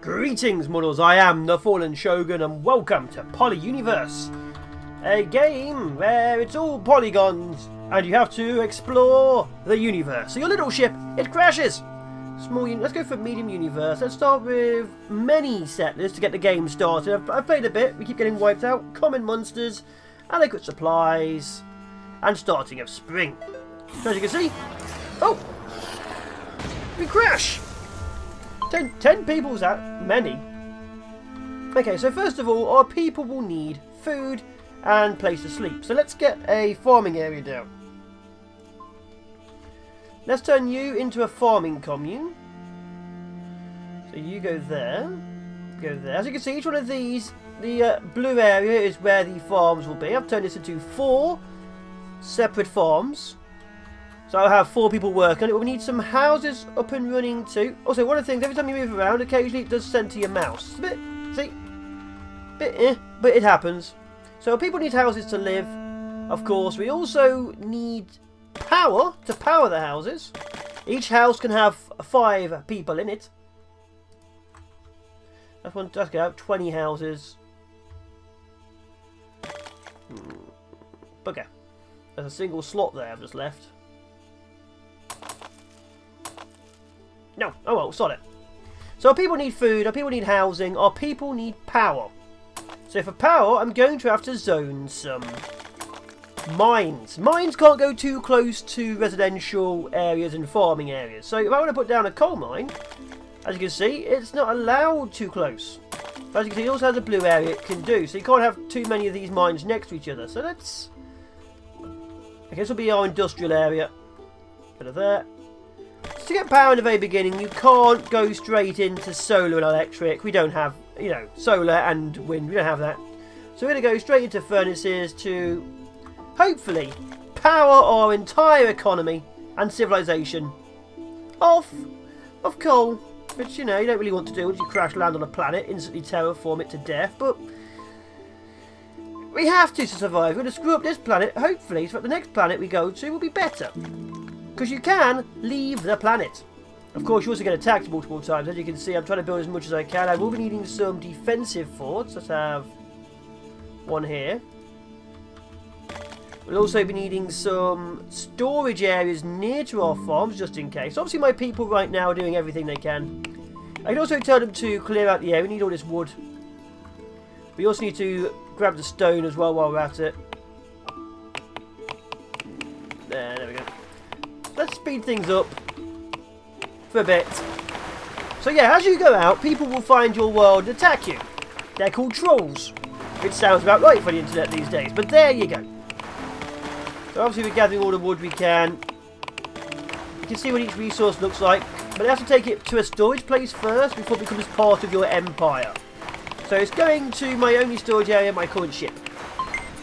Greetings, models. I am the FallenShogun, and welcome to Polyuniverse, a game where it's all polygons and you have to explore the universe. So your little ship, it crashes. Let's go for medium universe. Let's start with many settlers to get the game started. I've played a bit. We keep getting wiped out. Common monsters, adequate supplies, and starting of spring. So as you can see, oh, we crash. 10 people's that many. Okay, so first of all, our people will need food and place to sleep. So let's get a farming area down. Let's turn you into a farming commune. So you go there. Go there. As you can see, each one of these, the blue area is where the farms will be. I've turned this into 4 separate farms. So I'll have 4 people working on it. We need some houses up and running too. Also, one of the things, every time you move around, occasionally it does center your mouse. It's a bit, see, but it happens. So people need houses to live, of course. We also need power to power the houses. Each house can have 5 people in it. That's one. Let's go. 20 houses. Okay. There's a single slot there I've just left. No. Oh well, sod it. So our people need food, our people need housing, our people need power. So for power, I'm going to have to zone some mines. Mines can't go too close to residential areas and farming areas. So if I want to put down a coal mine, as you can see, it's not allowed too close. But as you can see, it also has a blue area it can do. So you can't have too many of these mines next to each other. So let's... okay, this will be our industrial area. Bit of that. To get power in the very beginning, you can't go straight into solar and electric. We don't have, you know, solar and wind. We don't have that. So we're going to go straight into furnaces to, hopefully, power our entire economy and civilization off of coal. Which, you know, you don't really want to do once you crash land on a planet, instantly terraform it to death. But we have to survive. We're going to screw up this planet, hopefully, so that the next planet we go to will be better. Because you can leave the planet. Of course, you also get attacked multiple times. As you can see, I'm trying to build as much as I can. I will be needing some defensive forts. Let's have one here. We'll also be needing some storage areas near to our farms, just in case. Obviously, my people right now are doing everything they can. I can also tell them to clear out the area. We need all this wood. We also need to grab the stone as well while we're at it. There we go. Let's speed things up for a bit. So yeah, as you go out, people will find your world and attack you. They're called trolls, which sounds about right for the internet these days, but there you go. So obviously we're gathering all the wood we can. You can see what each resource looks like, but you have to take it to a storage place first before it becomes part of your empire. So it's going to my only storage area, my current ship.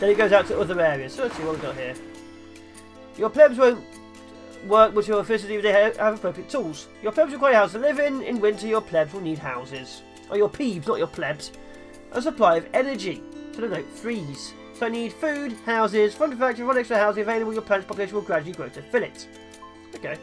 Then it goes out to other areas. So let's see what we've got here. Your plebs won't work with your efficiency if they have appropriate tools. Your plebs require a house to live in. In winter, your plebs will need houses. Or your peeves, not your plebs. A supply of energy. So I don't know, freeze. So I need food, houses, from the factory, one extra housing available. Your planet's population will gradually grow to fill it. Okay.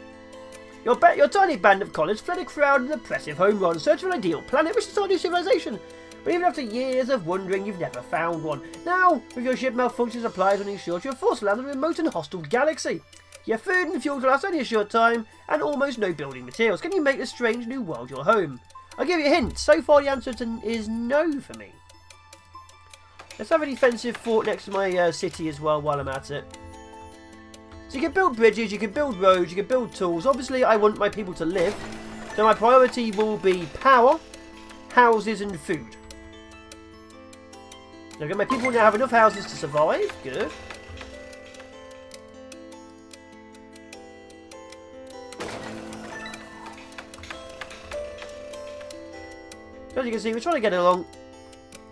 Your tiny band of colonists fled a crowded and oppressive home run, searching for an ideal planet which to start a new civilization. But even after years of wandering, you've never found one. Now, with your ship malfunctioning supplies running short, you're forced to land on a remote and hostile galaxy. Your food and fuel will last only a short time, and almost no building materials. Can you make this strange new world your home? I'll give you a hint. So far, the answer is no for me. Let's have a defensive fort next to my city as well while I'm at it. So you can build bridges, you can build roads, you can build tools. Obviously, I want my people to live. So my priority will be power, houses, and food. Okay, my people now have enough houses to survive. Good. As you can see, we're trying to get along.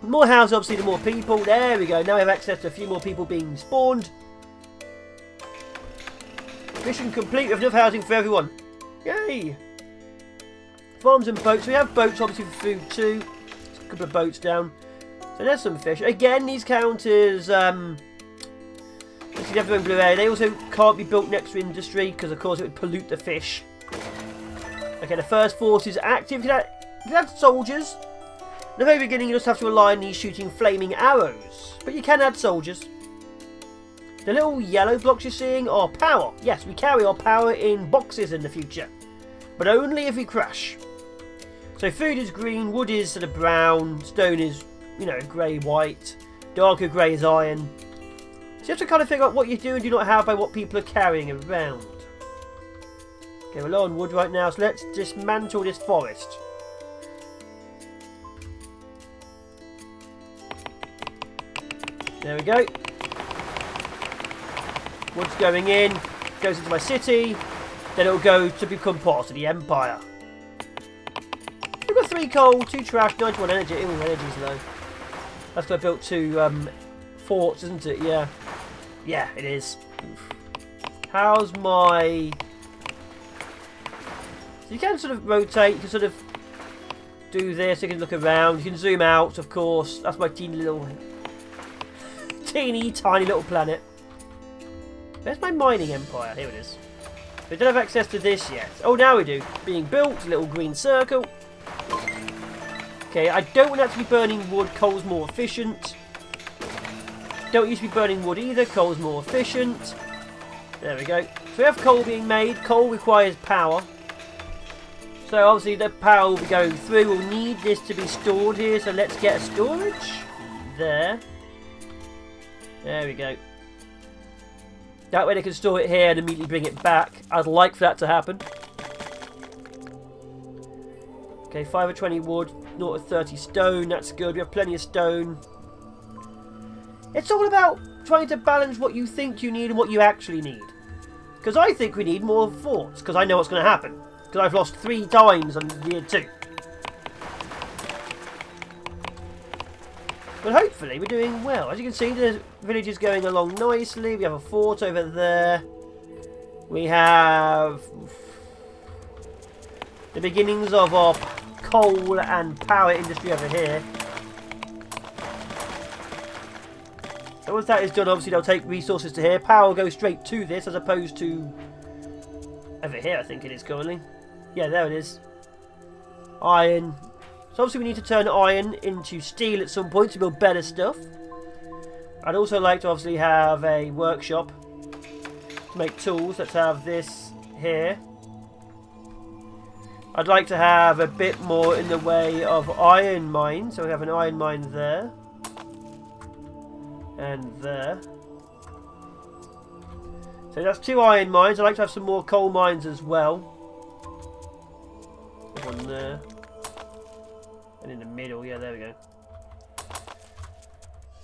The more houses, obviously, the more people. There we go. Now we have access to a few more people being spawned. Mission complete with enough housing for everyone. Yay! Farms and boats. We have boats, obviously, for food too. Just a couple of boats down. So there's some fish. Again, these count as... you have their own blue area. They also can't be built next to industry because, of course, it would pollute the fish. Okay, the first force is active. You can add soldiers. In the very beginning, you just have to rely on these shooting flaming arrows. But you can add soldiers. The little yellow blocks you're seeing are power. Yes, we carry our power in boxes in the future. But only if we crash. So food is green, wood is sort of brown, stone is, you know, grey, white. Darker grey is iron. So you have to kind of figure out what you do and do not have by what people are carrying around. Okay, we're low on wood right now, so let's dismantle this forest. There we go. Wood's going in, goes into my city, then it'll go to become part of the Empire. We've got 3 coal, 2 trash, 91 energy. Ooh, energy's low. That's because I built 2 forts, isn't it? Yeah. Yeah, it is. Oof. How's my... So you can sort of rotate, you can sort of do this, you can look around, you can zoom out, of course. That's my teeny tiny little planet. Where's my mining empire? Here it is. We don't have access to this yet. Oh, now we do. Being built, little green circle. Okay, I don't want that to be burning wood. Coal's more efficient. Don't used to be burning wood either. Coal's more efficient. There we go. So we have coal being made. Coal requires power. So obviously the power will be going through. We'll need this to be stored here. So let's get a storage. There. There we go. That way they can store it here and immediately bring it back. I'd like for that to happen. Okay, 5 of 20 wood, 0 of 30 stone. That's good. We have plenty of stone. It's all about trying to balance what you think you need and what you actually need. Because I think we need more forts. Because I know what's going to happen. Because I've lost 3 times on year 2. But hopefully we're doing well. As you can see, the village is going along nicely. We have a fort over there. We have the beginnings of our coal and power industry over here. So once that is done, obviously they'll take resources to here. Power will go straight to this as opposed to over here, I think it is currently. Yeah, there it is. Iron. So obviously we need to turn iron into steel at some point to build better stuff. I'd also like to obviously have a workshop to make tools. Let's have this here. I'd like to have a bit more in the way of iron mines. So we have an iron mine there. And there. So that's 2 iron mines. I'd like to have some more coal mines as well. One there. And in the middle, yeah, there we go.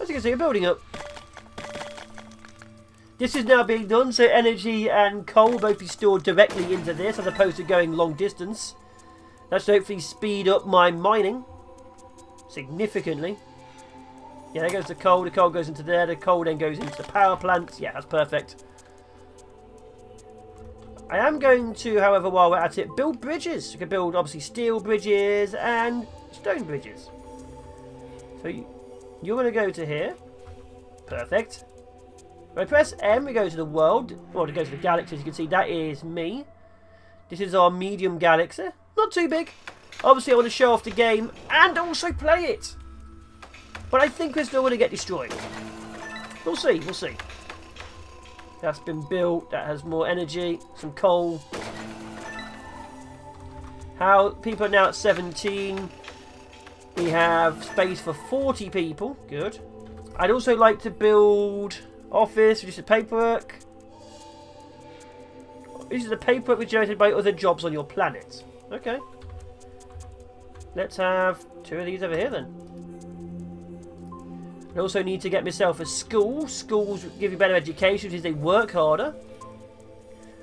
As you can see, we're building up. This is now being done, so energy and coal will both be stored directly into this, as opposed to going long distance. That should hopefully speed up my mining significantly. Yeah, there goes the coal goes into there, the coal then goes into the power plants. Yeah, that's perfect. I am going to, however, while we're at it, build bridges. You can build, obviously, steel bridges and stone bridges. So you're going to go to here. Perfect. When I press M, we go to the world. Or to go to the galaxy, as you can see, that is me. This is our medium galaxy. Not too big. Obviously, I want to show off the game and also play it. But I think we're still going to get destroyed. We'll see, we'll see. That's been built. That has more energy. Some coal. How people are now at 17. We have space for 40 people. Good. I'd also like to build office, reduce the paperwork. This is the paperwork generated by other jobs on your planet. Okay. Let's have 2 of these over here then. I also need to get myself a school. Schools give you better education, which is they work harder.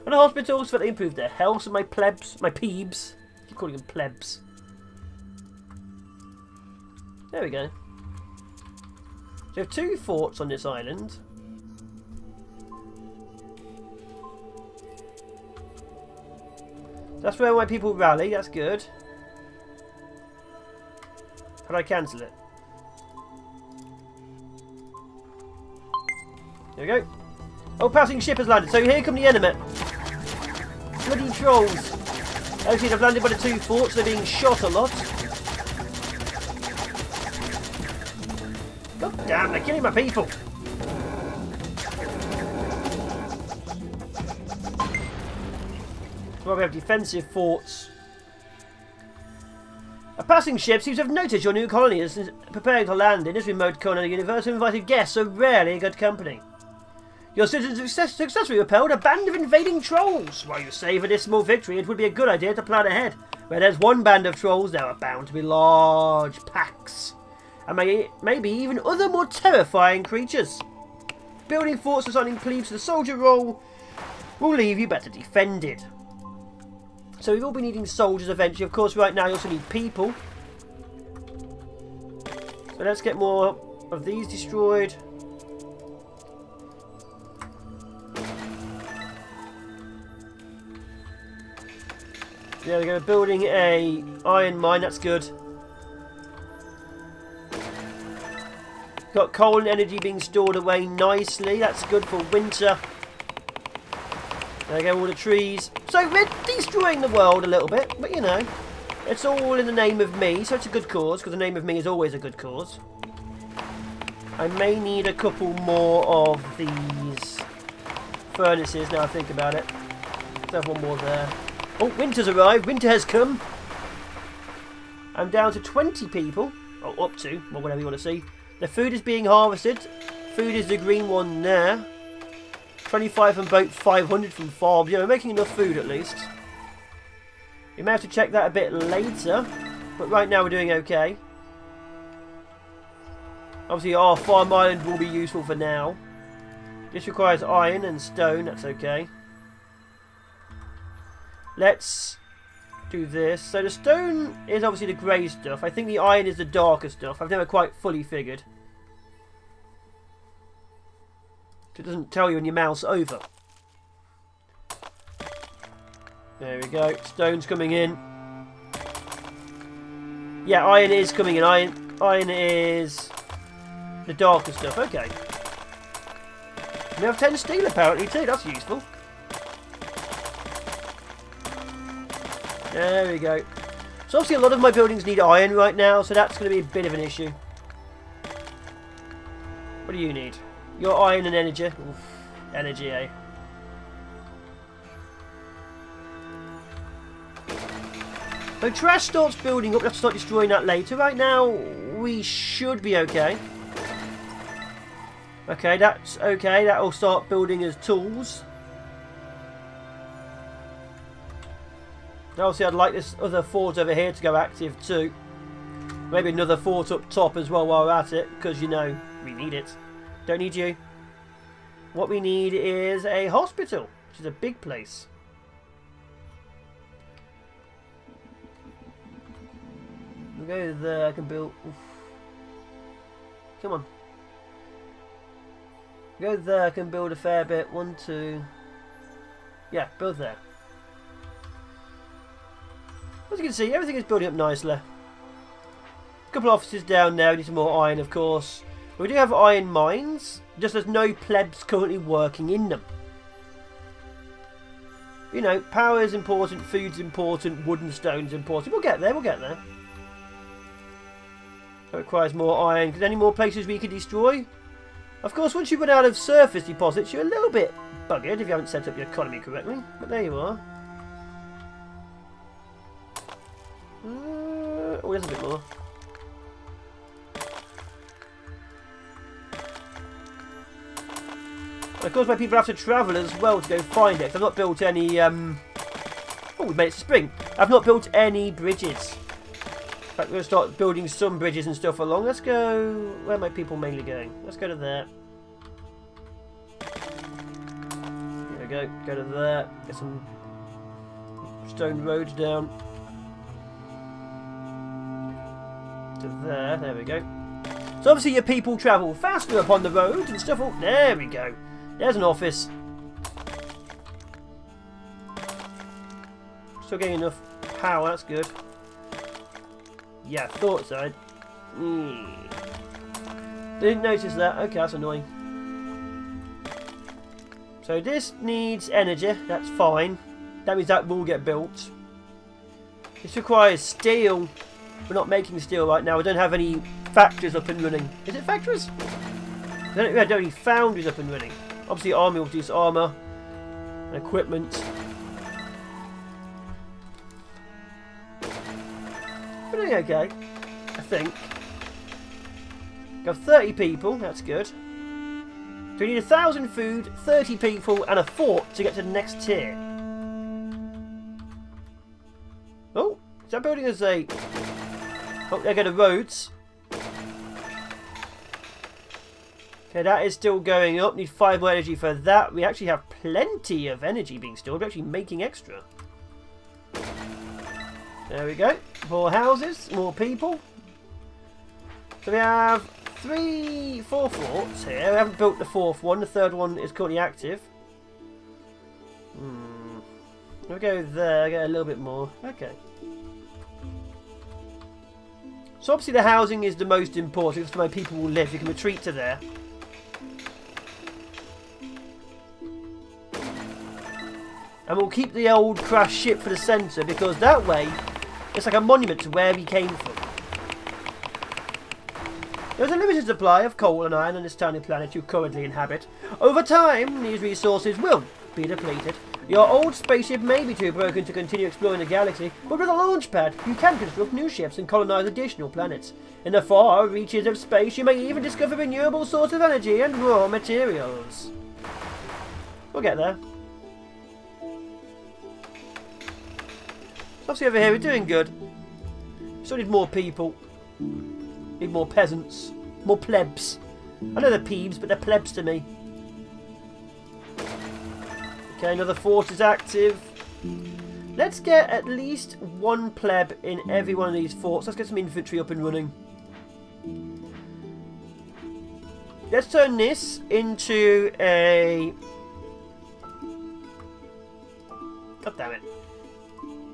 And a hospital so that they improve their health. And my plebs, my peebs. I keep calling them plebs. There we go. So we have 2 forts on this island. That's where my people rally. That's good. How do I cancel it? There we go. Oh, passing ship has landed. So here come the enemy. Bloody trolls. Okay, they've landed by the 2 forts. They're being shot a lot. God damn, they're killing my people. Well, we have defensive forts. A passing ship seems to have noticed your new colony is preparing to land in this remote corner of the universe and invited guests, so rarely good company. Your citizens successfully repelled a band of invading trolls. While you savour this small victory, it would be a good idea to plan ahead. Where there's one band of trolls, there are bound to be large packs. And maybe even other more terrifying creatures. Building forts assigning plebes to the soldier role will leave you better defended. So we will be needing soldiers eventually. Of course, right now you also need people. So let's get more of these destroyed. There we go, building a iron mine, that's good. Got coal and energy being stored away nicely, that's good for winter. There we go, all the trees. So we're destroying the world a little bit, but you know, it's all in the name of me, so it's a good cause, because the name of me is always a good cause. I may need a couple more of these furnaces now I think about it. Let's have one more there. Oh, winter's arrived. Winter has come. I'm down to 20 people. Or up to, or whatever you want to see. The food is being harvested. Food is the green one there. 25 from boat, 500 from farms. Yeah, we're making enough food at least. We may have to check that a bit later. But right now we're doing okay. Obviously our farm island will be useful for now. This requires iron and stone. That's okay. Let's do this. So the stone is obviously the grey stuff. I think the iron is the darker stuff. I've never quite fully figured. It doesn't tell you when you mouse over. There we go. Stone's coming in. Yeah, iron is coming in. Iron is the darker stuff. Okay. We have 10 steel apparently too. That's useful. There we go. So obviously a lot of my buildings need iron right now, so that's going to be a bit of an issue. What do you need? Your iron and energy. Oof, energy, eh? So trash starts building up. Let's start destroying that later. Right now, we should be okay. Okay, that's okay. That will start building as tools. Obviously, I'd like this other fort over here to go active too. Maybe another fort up top as well while we're at it, because you know we need it. Don't need you. What we need is a hospital, which is a big place. We'll go there. I can build. Oof. Come on. Go there. I can build a fair bit. 1, 2. Yeah, build there. As you can see, everything is building up nicely. A couple of offices down there. We need some more iron, of course. We do have iron mines, just there's no plebs currently working in them. You know, power is important, food's important, wood and stone's important. We'll get there, we'll get there. That requires more iron, because any more places we can destroy? Of course, once you run out of surface deposits, you're a little bit buggered if you haven't set up your economy correctly. But there you are. Oh, there's a bit more. And of course, my people have to travel as well to go find it. I've not built any. Oh, we made it to spring. I've not built any bridges. In fact, we're going to start building some bridges and stuff along. Let's go. Where are my people mainly going? Let's go to there. There we go. Go to there. Get some stone roads down. To there. There we go. So obviously your people travel faster upon the road and stuff. Oh, there we go. There's an office. Still getting enough power, that's good. Yeah, thought so. Didn't notice that. Okay, that's annoying. So this needs energy, that's fine. That means that will get built. This requires steel. We're not making steel right now. We don't have any factories up and running. Is it factories? We don't have any foundries up and running. Obviously, army will produce armour and equipment. We're doing okay, I think. Got 30 people. That's good. So we need 1,000 food, 30 people, and a fort to get to the next tier. Oh, is that building as a... Oh, there go the roads. Okay, that is still going up. Need 5 more energy for that. We actually have plenty of energy being stored. We're actually making extra. There we go. More houses, more people. So we have 4 forts here. We haven't built the 4th one. The 3rd one is currently active. We'll go there. Get a little bit more. Okay. So obviously the housing is the most important. It's where people will live. You can retreat to there. And we'll keep the old crashed ship for the centre, because that way it's like a monument to where we came from. There's a limited supply of coal and iron on this tiny planet you currently inhabit. Over time, these resources will be depleted. Your old spaceship may be too broken to continue exploring the galaxy, but with a launch pad, you can construct new ships and colonize additional planets. In the far reaches of space, you may even discover renewable sources of energy and raw materials. We'll get there. Obviously over here we're doing good. Still need more people. Need more peasants. More plebs. I know they're plebes, but they're plebs to me. Okay, another fort is active. Let's get at least 1 pleb in every one of these forts. Let's get some infantry up and running. Let's turn this into a... God damn it.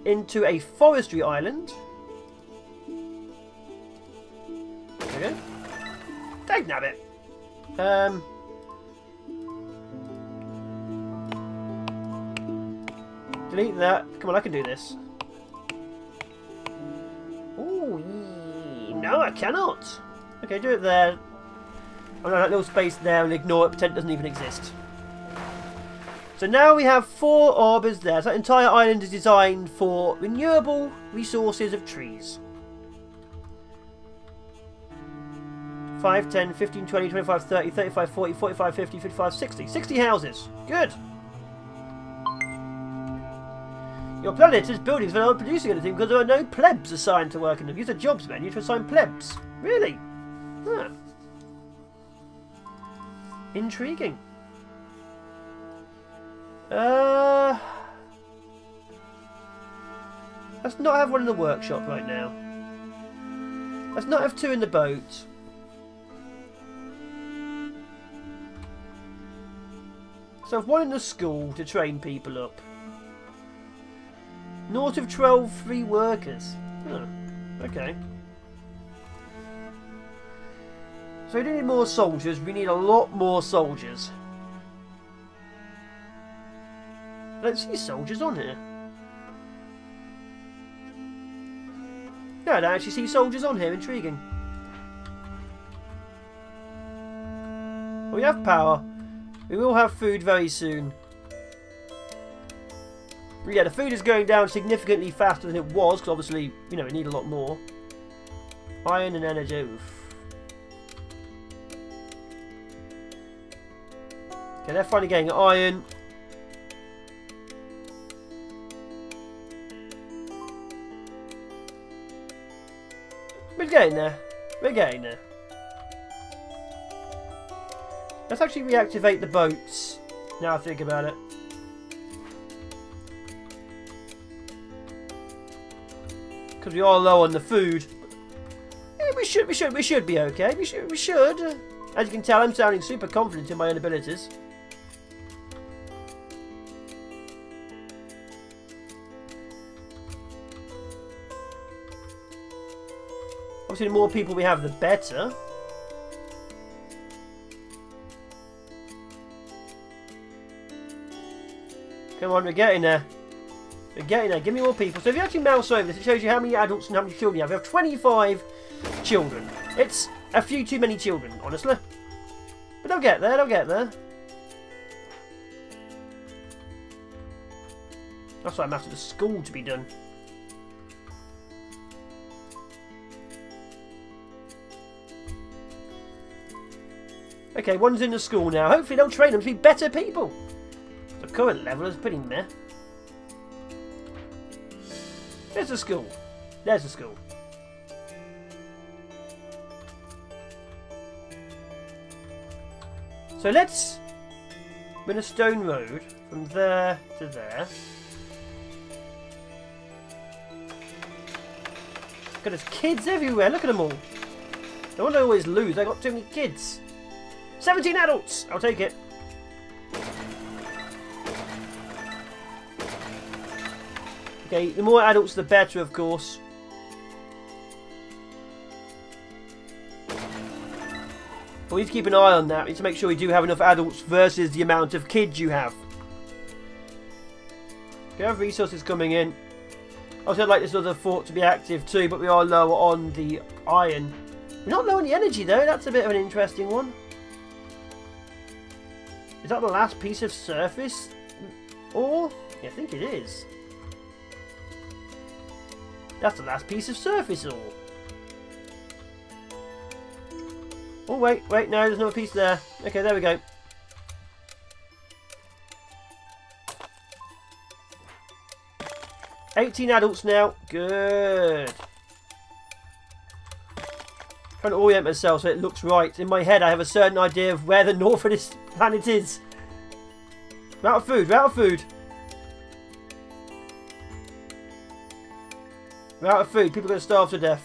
Into a forestry island. There we go. Dagnabbit. Delete that. Come on, I can do this. Ooh, no, I cannot. Okay, do it there. Oh no, that little space there, and ignore it. Pretend it doesn't even exist. So now we have 4 arbors there. So that entire island is designed for renewable resources of trees. 5, 10, 15, 20, 25, 30, 35, 40, 45, 50, 55, 60. 60 houses. Good. Your planet is buildings that aren't producing anything because there are no plebs assigned to work in them. Use a jobs menu to assign plebs. Really? Huh. Intriguing. Let's not have one in the workshop right now. Let's not have 2 in the boat. So have 1 in the school to train people up. North of 12 free workers. Oh, okay. So we do need more soldiers. We need a lot more soldiers. I don't see soldiers on here. No, I don't actually see soldiers on here. Intriguing. We have power. We will have food very soon. But yeah, the food is going down significantly faster than it was, because obviously, you know, we need a lot more. Iron and energy. Oof. Okay, they're finally getting iron. We're getting there. We're getting there. Let's actually reactivate the boats. Now I think about it. Because we are low on the food. Yeah, we should be okay. We should. As you can tell, I'm sounding super confident in my own abilities. Obviously, the more people we have, the better. Come on, we're getting there. We're getting there. Give me more people. So if you actually mouse over this, it shows you how many adults and how many children you have. We have 25 children. It's a few too many children, honestly. But they'll get there. They'll get there. That's why I'm after the school to be done. Okay, one's in the school now. Hopefully they'll train them to be better people. The current level is pretty meh. There's the school. There's the school. So let's run a stone road from there to there. God, there's kids everywhere. Look at them all. No wonder I always lose. I got too many kids. 17 adults! I'll take it. Okay, the more adults the better, of course. But we need to keep an eye on that. We need to make sure we do have enough adults versus the amount of kids you have. We have resources coming in. Also, I'd like this other fort to be active too, but we are lower on the iron. We're not low on the energy though. That's a bit of an interesting one. Is that the last piece of surface ore? Yeah, I think it is. That's the last piece of surface ore. Oh, wait, no, there's another piece there. Okay, there we go. $18 adults now. Good. Trying to orient myself so it looks right. In my head, I have a certain idea of where the north of this planet is. We're out of food. We're out of food. We're out of food. People are going to starve to death.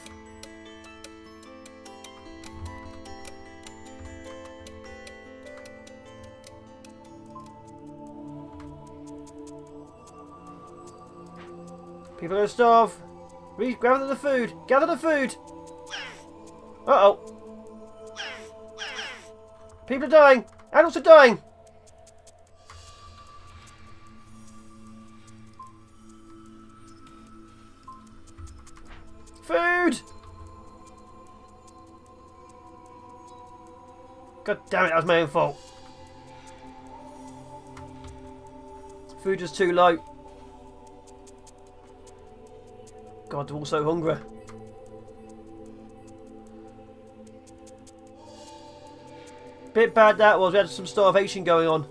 People are going to starve. Gather the food. Gather the food. Uh-oh. People are dying. Adults are dying. Food. God damn it, that was my own fault. Food is too low. God, they're all so hungry. Bit bad that was. We had some starvation going on.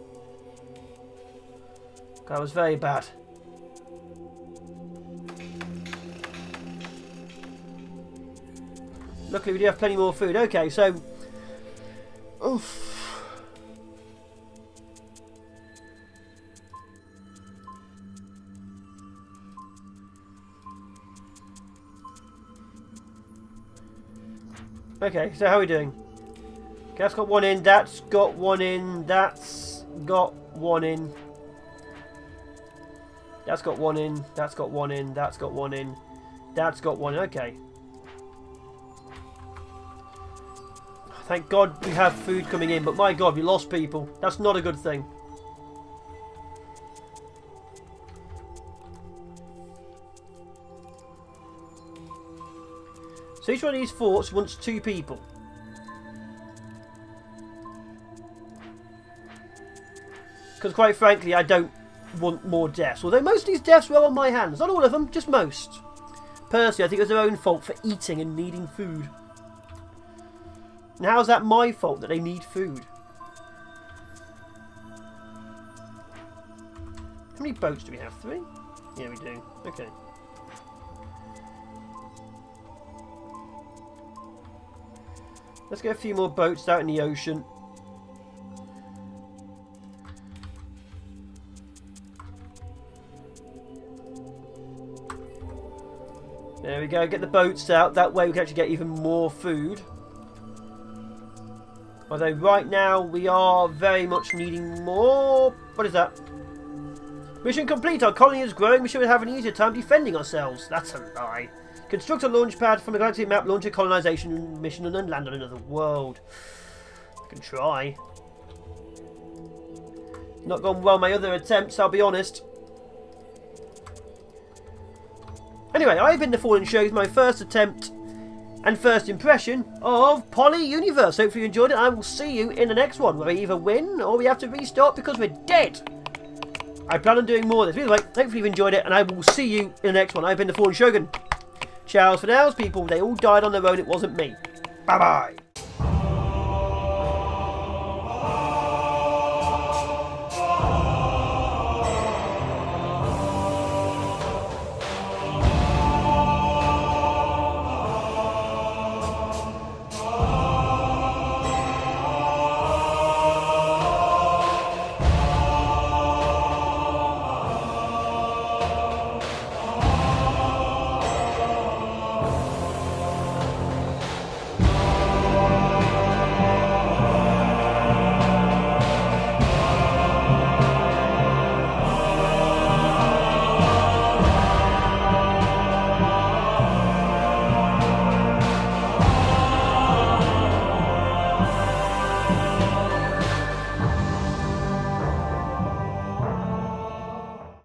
That was very bad. Luckily we do have plenty more food. Okay, so... Oof. Okay, so how are we doing? Okay, that's got one in, that's got one in, that's got one in. That's got one in, that's got one in, that's got one in, that's got one in, okay. Thank God we have food coming in, but my God, we lost people. That's not a good thing. So each one of these forts wants 2 people. Because quite frankly, I don't want more deaths. Although most of these deaths were on my hands. Not all of them, just most. Personally, I think it was their own fault for eating and needing food. And how's that my fault that they need food? How many boats do we have? 3? Yeah, we do. Okay. Let's get a few more boats out in the ocean. There we go, get the boats out. That way we can actually get even more food. Although right now we are very much needing more... What is that? Mission complete. Our colony is growing. We should have an easier time defending ourselves. That's a lie. Construct a launch pad from a galaxy map, launch a colonization mission and then land on another world. I can try. Not gone well my other attempts, I'll be honest. anyway, I've been the FallenShogun, my first attempt and first impression of Poly Universe. Hopefully you enjoyed it. I will see you in the next one, where we either win or we have to restart because we're dead. I plan on doing more of this. Anyway, hopefully you've enjoyed it, and I will see you in the next one. I've been the FallenShogun. Ciao for now, people. They all died on their own. It wasn't me. Bye-bye.